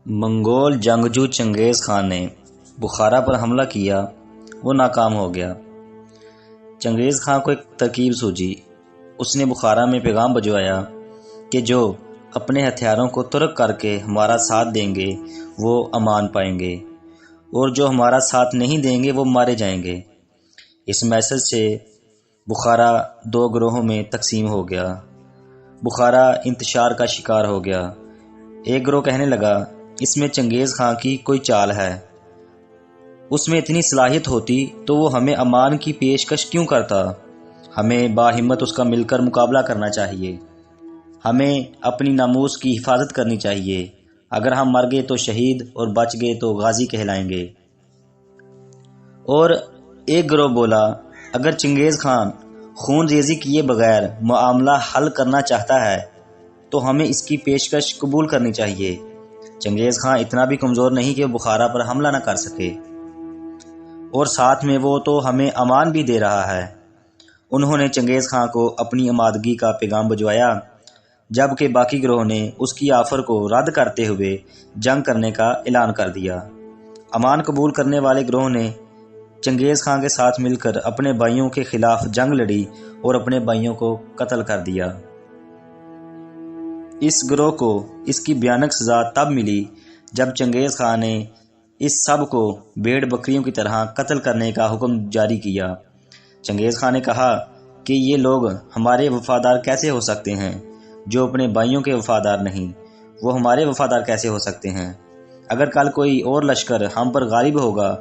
منگول جنگجو چنگیز خان نے بخارا پر حملہ کیا، وہ ناکام ہو گیا۔ چنگیز خان کو ایک ترکیب سوجی۔ اس نے بخارا میں پیغام بھجوایا کہ جو اپنے ہتھیاروں کو ترک کر کے ہمارا ساتھ دیں گے وہ امان پائیں گے، اور جو ہمارا ساتھ نہیں دیں گے وہ مارے جائیں گے۔ اس میسج سے بخارا دو گروہوں میں تقسیم ہو گیا۔ بخارا انتشار کا شکار ہو گیا۔ ایک گروہ کہنے لگا، اس میں چنگیز خان کی کوئی چال ہے، اس میں اتنی صلاحیت ہوتی تو وہ ہمیں امان کی پیشکش کیوں کرتا؟ ہمیں باہمت اس کا مل کر مقابلہ کرنا چاہیے، ہمیں اپنی ناموس کی حفاظت کرنی چاہیے۔ اگر ہم مر گئے تو شہید اور بچ گئے تو غازی کہلائیں گے۔ اور ایک گروہ بولا، اگر چنگیز خان خون ریزی کیے بغیر معاملہ حل کرنا چاہتا ہے تو ہمیں اس کی پیشکش قبول کرنی چاہیے۔ چنگیز خان اتنا بھی کمزور نہیں کہ وہ بخارا پر حملہ نہ کر سکے، اور ساتھ میں وہ تو ہمیں امان بھی دے رہا ہے۔ انہوں نے چنگیز خان کو اپنی آمادگی کا پیغام بھجوایا، جبکہ باقی گروہ نے اس کی آفر کو رد کرتے ہوئے جنگ کرنے کا اعلان کر دیا۔ امان قبول کرنے والے گروہ نے چنگیز خان کے ساتھ مل کر اپنے بھائیوں کے خلاف جنگ لڑی اور اپنے بھائیوں کو قتل کر دیا۔ اس گروہ کو اس کی بھیانک سزا تب ملی جب چنگیز خان نے اس سب کو بھیڑ بکریوں کی طرح قتل کرنے کا حکم جاری کیا۔ چنگیز خان نے کہا کہ یہ لوگ ہمارے وفادار کیسے ہو سکتے ہیں جو اپنے بھائیوں کے وفادار نہیں؟ وہ ہمارے وفادار کیسے ہو سکتے ہیں؟ اگر کل کوئی اور لشکر ہم پر غالب ہوگا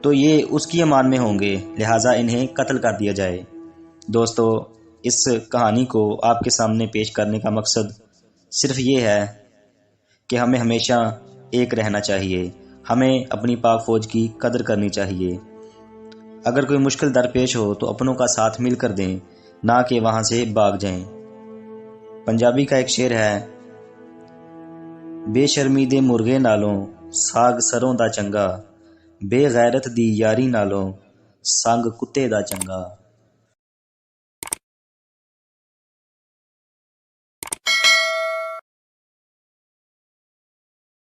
تو یہ اس کی امان میں ہوں گے، لہٰذا انہیں قتل کر دیا جائے۔ دوستو، اس کہانی کو آپ کے سامنے پیش کرنے کا مقصد صرف یہ ہے کہ ہمیں ہمیشہ ایک رہنا چاہیے، ہمیں اپنی پاک فوج کی قدر کرنی چاہیے۔ اگر کوئی مشکل درپیش ہو تو اپنوں کا ساتھ مل کر دیں، نہ کہ وہاں سے بھاگ جائیں۔ پنجابی کا ایک شعر ہے، بے شرمی دے مرغے نالوں ساگ سروں دا چنگا، بے غیرت دی یاری نالوں سنگ کتے دا چنگا۔